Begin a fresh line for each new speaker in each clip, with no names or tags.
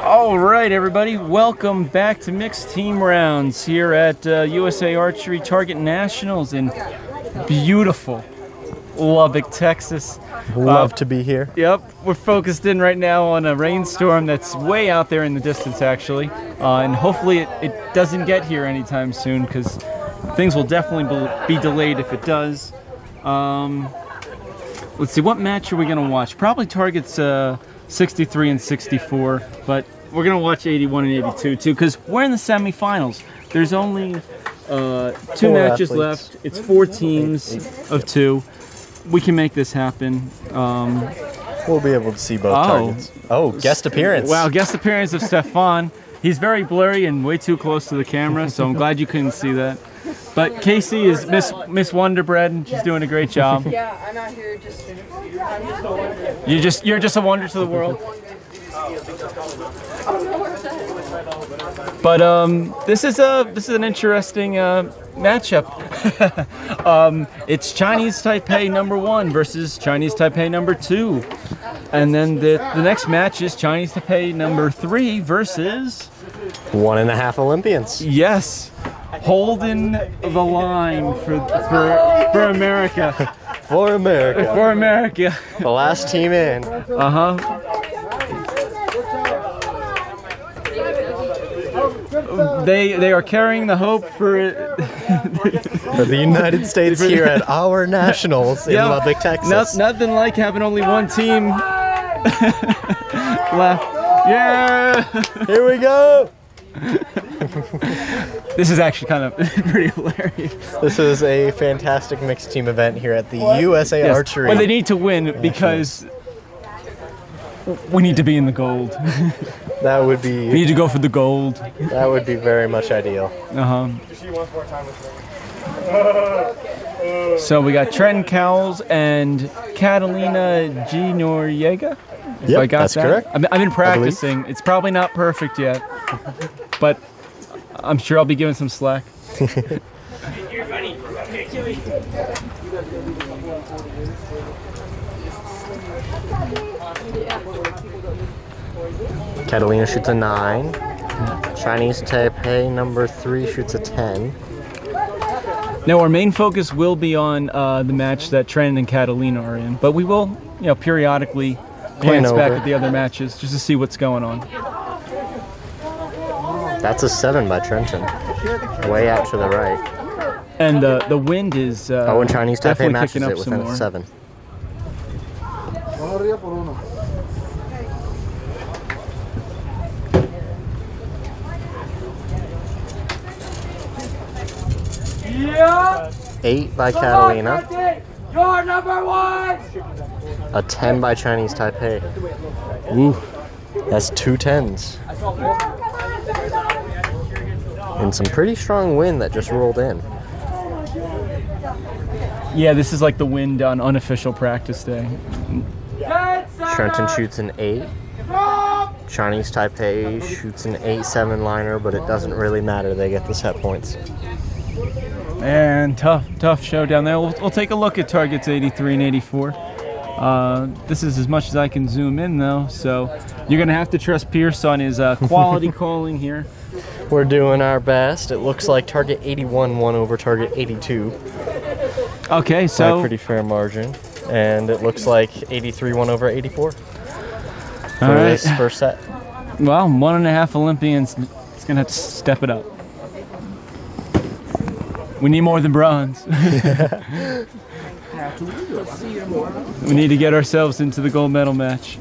All right, everybody, welcome back to Mixed Team Rounds here at USA Archery Target Nationals in beautiful Lubbock, Texas.
Love to be here.
Yep, we're focused in right now on a rainstorm that's way out there in the distance, actually. And hopefully it doesn't get here anytime soon, because things will definitely be delayed if it does. Let's see, what match are we going to watch? Probably Target's 63 and 64, but we're going to watch 81 and 82 too, because we're in the semifinals. There's only two matches left. It's 4 teams of 2. We can make this happen.
We'll be able to see both targets. Oh, guest appearance.
Wow, guest appearance of Stefan. He's very blurry and way too close to the camera, so I'm glad you couldn't see that. But Casey is Miss Wonderbread, and she's doing a great job.
Yeah, I'm out here just.
You're just a wonder to the world. But this is an interesting matchup. It's Chinese Taipei #1 versus Chinese Taipei #2, and then the next match is Chinese Taipei #3 versus
1.5 Olympians.
Yes, holding the line for America.
For America.
For America.
The last team in.
They are carrying the hope for
for the United States here at our nationals in Lubbock, Texas.
Nothing like having only one team left. Yeah!
Here we go!
This is actually kind of pretty hilarious.
This is a fantastic mixed team event here at the USA Archery.
Well, they need to win because we need to be in the gold.
That would be...
We need to go for the gold.
That would be very much ideal.
So we got Trenton Cowles and Catalina G. Noriega.
Yep,
I got
that's
that.
correct.
I've been practicing. It's probably not perfect yet, but I'm sure I'll be given some slack.
Catalina shoots a 9. Chinese Taipei #3 shoots a 10.
Now our main focus will be on the match that Trenton and Catalina are in, but we will, periodically glance back at the other matches just to see what's going on.
That's a 7 by Trenton. Way out to the right.
And the wind is
when Chinese Taipei matches
up
it within a 7.
Yeah.
8 by Catalina.
You're #1.
A 10 by Chinese Taipei. Ooh, that's 2 10s. And some pretty strong wind that just rolled in.
Yeah, this is like the wind on unofficial practice day.
Trenton shoots an 8. Chinese Taipei shoots an 8-7 liner, but it doesn't really matter. They get the set points.
And tough showdown there. We'll take a look at targets 83 and 84. This is as much as I can zoom in, though, so you're going to have to trust Pierce on his quality calling here.
We're doing our best. It looks like target 81 won over target 82.
Okay, so...
By a pretty fair margin. And it looks like 83 won over 84 for this first set.
Well, 1.5 Olympians is going to have to step it up. We need more than bronze. We need to get ourselves into the gold medal match.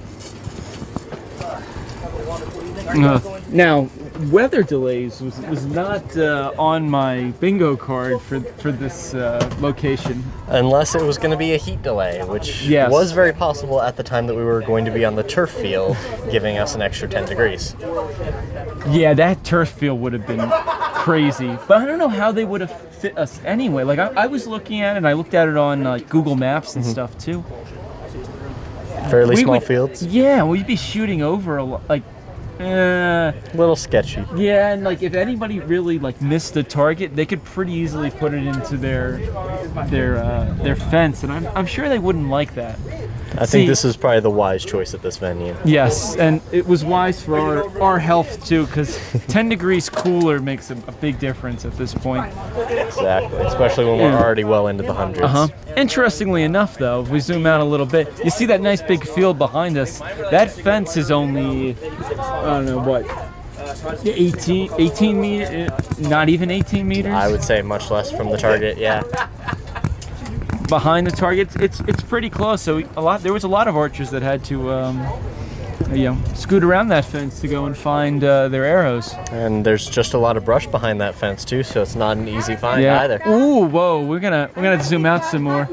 Now, weather delays was not on my bingo card for this location.
Unless it was going to be a heat delay, which was very possible at the time that we were going to be on the turf field, giving us an extra 10 degrees.
Yeah, that turf field would have been crazy. But I don't know how they would have fit us anyway. Like, I was looking at it, and I looked at it on Google Maps and stuff, too.
Fairly small fields?
Yeah, we'd be shooting over a lot, like...
a little sketchy.
Yeah, and like if anybody really like missed the target, they could pretty easily put it into their fence, and I'm sure they wouldn't like that.
I think this is probably the wise choice at this venue.
Yes, and it was wise for our health too, because 10 degrees cooler makes a big difference at this point.
Exactly, especially when we're already well into the hundreds.
Interestingly enough, though, if we zoom out a little bit, you see that nice big field behind us. That fence is only, I don't know what, 18 meters, not even 18 meters.
I would say much less from the target, yeah.
Behind the target, it's pretty close. So there was a lot of archers that had to, scoot around that fence to go and find their arrows.
And there's just a lot of brush behind that fence too, so it's not an easy find either.
Ooh, whoa! We're gonna zoom out some more.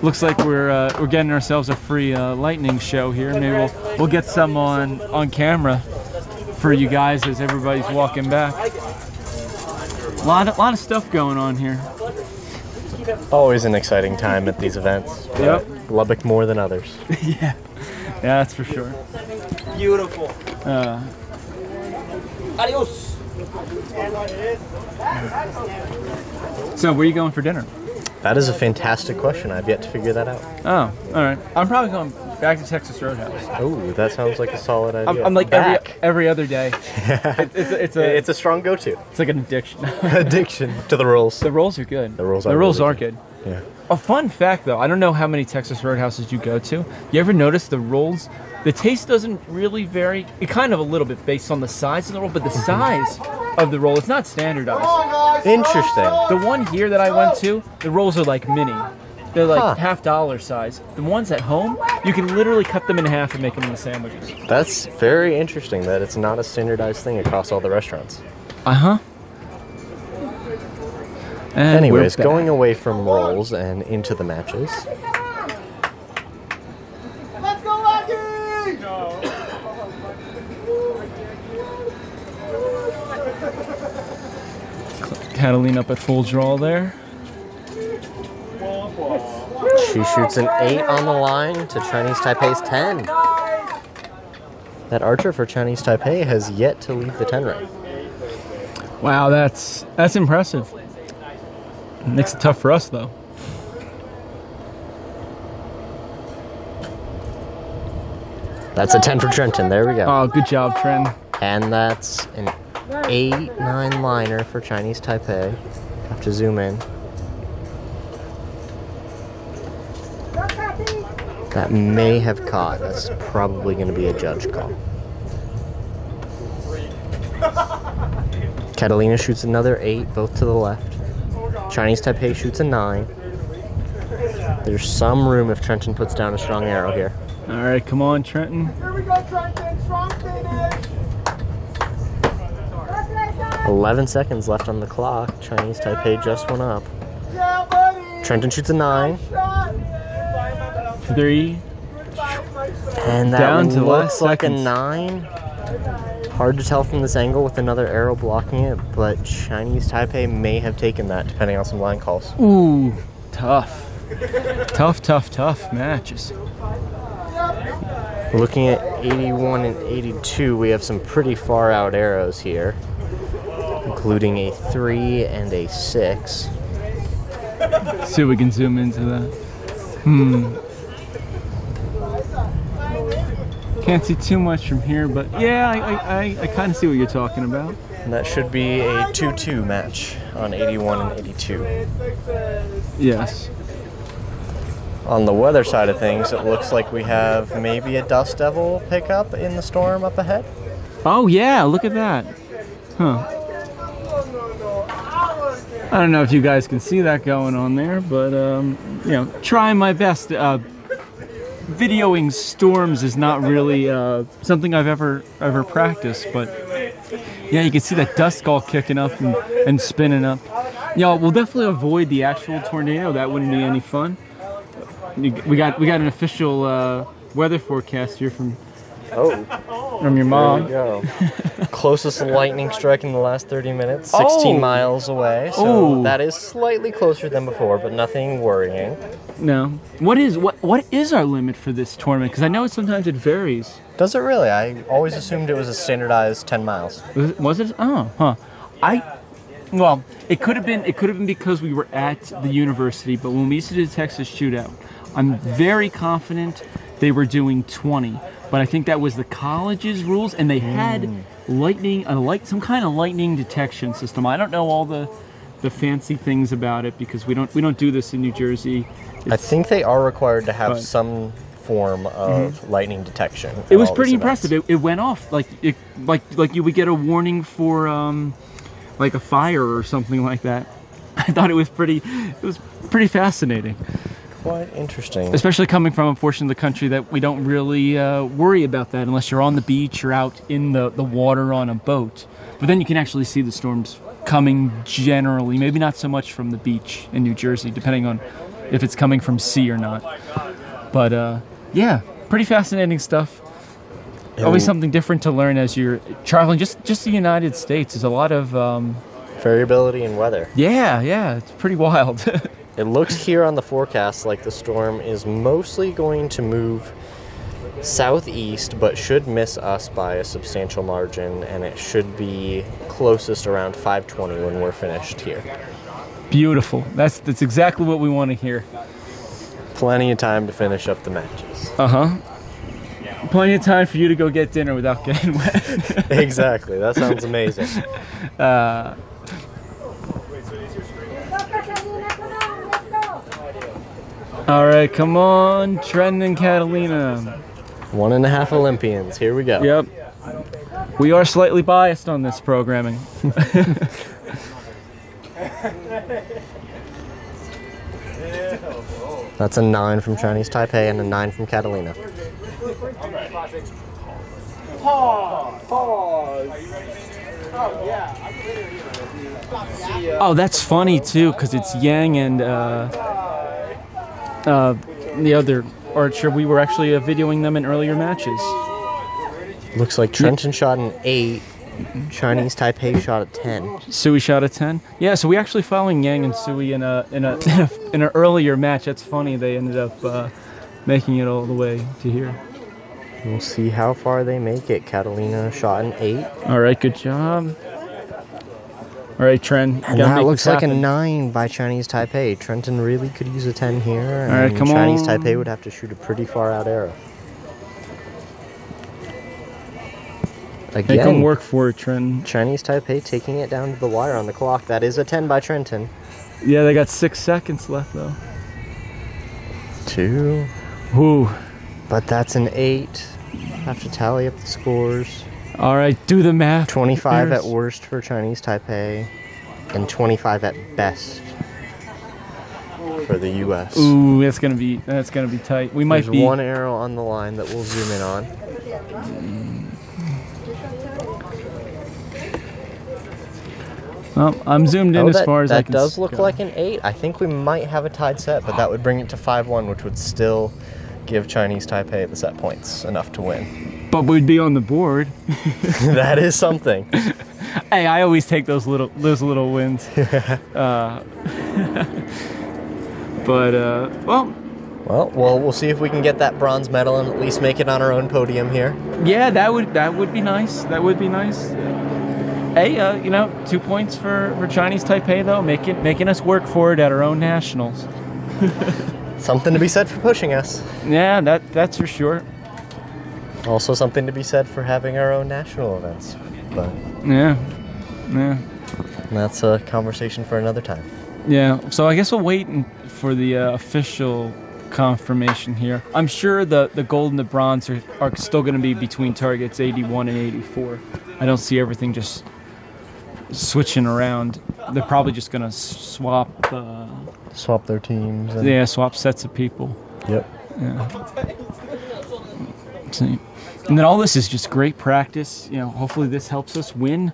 Looks like we're getting ourselves a free lightning show here. Maybe we'll get some on camera for you guys as everybody's walking back. A lot of stuff going on here.
Always an exciting time at these events.
Yep.
Lubbock more than others.
Yeah, that's for sure.
Beautiful.
Adios.
So, where are you going for dinner?
That is a fantastic question. I've yet to figure that out.
Oh, all right. I'm probably going back to Texas Roadhouse.
Oh, that sounds like a solid idea.
I'm like every other day.
It's a strong go-to.
It's like an addiction.
Addiction to the rolls.
The rolls are good.
The rolls
are
really
good.
Yeah.
A fun fact, though, I don't know how many Texas Roadhouses you go to. You ever notice the rolls? The taste doesn't really vary. It kind of a little bit based on the size of the roll, but the size of the roll, it's not standardized.
Interesting.
The one here that I went to, the rolls are like mini. They're like $half size. The ones at home, you can literally cut them in half and make them into sandwiches.
That's very interesting that it's not a standardized thing across all the restaurants.
And
anyways, going away from rolls and into the matches.
Let's go, Lucky!
Catalina up at full draw there.
She shoots an 8 on the line to Chinese Taipei's 10. That archer for Chinese Taipei has yet to leave the 10 ring.
Wow, that's impressive. Makes it tough for us, though.
That's a 10 for Trenton. There we go.
Oh, good job, Trent.
And that's an 8-9 liner for Chinese Taipei. Have to zoom in. That may have caught. That's probably going to be a judge call. Catalina shoots another 8, both to the left. Chinese Taipei shoots a 9. There's some room if Trenton puts down a strong arrow here.
All right, come on, Trenton.
Here we go, Trenton. Strong finish.
11 seconds left on the clock. Chinese Taipei just went up.
Yeah, buddy.
Trenton shoots a 9.
3.
And that
Down
one
to
looks
last
like a
seconds.
9. Hard to tell from this angle with another arrow blocking it, but Chinese Taipei may have taken that depending on some line calls.
Ooh, tough. Tough matches.
Looking at 81 and 82, we have some pretty far out arrows here, including a 3 and a 6.
See if we can zoom into that. Can't see too much from here, but yeah, I kind of see what you're talking about.
And that should be a 2-2 match on 81 and 82.
Yes.
On the weather side of things, it looks like we have maybe a Dust Devil pickup in the storm up ahead.
Oh yeah, look at that. Huh. I don't know if you guys can see that going on there, but trying my best. Videoing storms is not really something I've ever practiced, but yeah, you can see that dust all kicking up and spinning up. Yeah, we'll definitely avoid the actual tornado. That wouldn't be any fun. We got an official weather forecast here from your mom.
There we go. Closest lightning strike in the last 30 minutes, 16 miles away. So that is slightly closer than before, but nothing worrying.
No. What is our limit for this tournament? Because I know sometimes it varies.
Does it really? I always assumed it was a standardized 10 miles.
Was it? Oh, huh. Well, it could have been because we were at the university, but when we used to do the Texas Shootout, I'm very confident they were doing 20, but I think that was the college's rules, and they had lightning, some kind of lightning detection system. I don't know all the fancy things about it because we don't do this in New Jersey.
I think they are required to have some form of lightning detection.
It was pretty impressive. It went off like you would get a warning for like a fire or something like that. I thought it was pretty fascinating.
Quite interesting.
Especially coming from a portion of the country that we don't really worry about that unless you're on the beach or out in the water on a boat. But then you can actually see the storms coming generally, maybe not so much from the beach in New Jersey, depending on if it's coming from sea or not. But yeah, pretty fascinating stuff. Always something different to learn as you're traveling. Just the United States. There's a lot of
variability in weather.
Yeah, it's pretty wild.
It looks here on the forecast like the storm is mostly going to move southeast, but should miss us by a substantial margin, and it should be closest around 5:20 when we're finished here.
Beautiful. That's exactly what we want to hear.
Plenty of time to finish up the matches.
Plenty of time for you to go get dinner without getting wet.
Exactly. That sounds amazing.
All right, come on, Trent and Catalina.
1.5 Olympians. Here we go.
Yep. We are slightly biased on this programming.
That's a 9 from Chinese Taipei and a 9 from Catalina.
Pause.
Oh, that's funny too, because it's Yang and the other archer. We were actually videoing them in earlier matches.
Looks like Trenton shot an 8. Chinese Taipei shot a 10.
Sui shot a 10. Yeah, so we actually following Yang and Sui in an earlier match. That's funny. They ended up making it all the way to here.
We'll see how far they make it. Catalina shot an 8.
All right, good job. All right, Trent.
And that looks like a 9 by Chinese Taipei. Trenton really could use a 10 here.
All right, come on.
Chinese Taipei would have to shoot a pretty far out arrow. Again,
Make them work for it, Trent.
Chinese Taipei taking it down to the wire on the clock. That is a 10 by Trenton.
Yeah, they got 6 seconds left, though.
2.
Ooh.
But that's an 8. Have to tally up the scores.
All right, do the math.
25 at worst for Chinese Taipei, and 25 at best for the U.S.
Ooh, that's gonna be tight. We might
There's
be
one arrow on the line that we'll zoom in on.
Well, I'm zoomed in as far as I can.
That does look
go.
like an 8. I think we might have a tied set, but that would bring it to 5-1, which would still give Chinese Taipei the set points enough to win.
But we'd be on the board.
That is something.
Hey, I always take those little wins. Well,
we'll see if we can get that bronze medal and at least make it on our own podium here.
yeah, that would be nice. That would be nice. Hey, 2 points for Chinese Taipei though, making us work for it at our own nationals.
Something to be said for pushing us.
Yeah, that's for sure.
Also something to be said for having our own national events. But
Yeah.
that's a conversation for another time.
Yeah, so I guess we'll wait for the official confirmation here. I'm sure the gold and the bronze are still going to be between targets 81 and 84. I don't see everything just switching around. They're probably just going to swap
their teams.
Swap sets of people.
Yep.
Yeah. See. And then all this is just great practice. Hopefully this helps us win,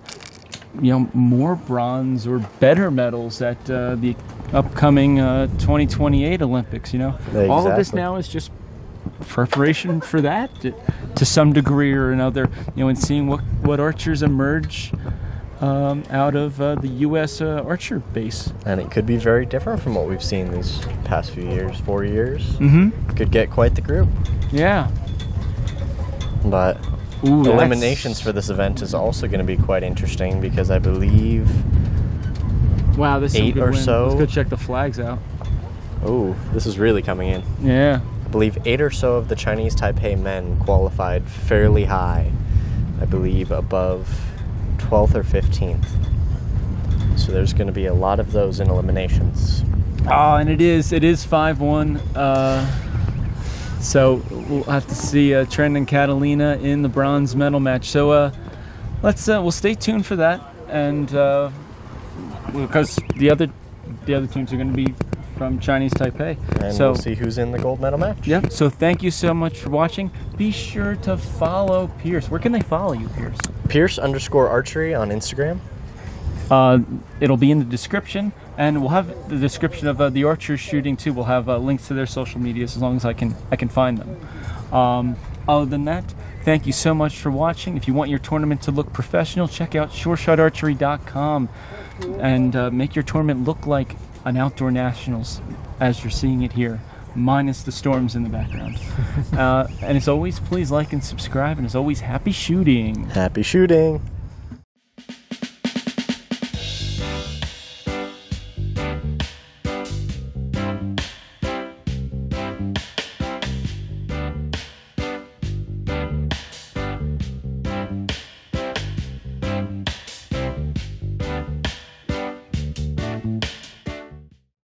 more bronze or better medals at the upcoming 2028 Olympics.
Exactly.
All of this now is just preparation for that to some degree or another. And seeing what archers emerge out of the U.S. Archer base.
And it could be very different from what we've seen these past few years, 4 years.
Mm-hmm.
Could get quite the group.
Yeah.
But eliminations for this event is also going to be quite interesting because I believe
wow, this is
8
a good
or
win.
so.
Let's go check the flags out.
Oh, this is really coming in.
Yeah.
I believe 8 or so of the Chinese Taipei men qualified fairly high. I believe above 12th or 15th. So there's going to be a lot of those in eliminations.
Oh, and it is 5-1. So we'll have to see Trent and Catalina in the bronze medal match. So we'll stay tuned for that, and because the other teams are going to be from Chinese Taipei.
And
so
we'll see who's in the gold medal match.
Yeah. So thank you so much for watching. Be sure to follow Pierce. Where can they follow you, Pierce?
Pierce_archery on Instagram.
It'll be in the description, and we'll have the description of the archers shooting too. We'll have links to their social medias as long as I can find them. Other than that, thank you so much for watching. If you want your tournament to look professional, check out SureShotArchery.com and make your tournament look like an outdoor nationals as you're seeing it here, minus the storms in the background. And as always, please like and subscribe, and as always, happy shooting.
Happy shooting.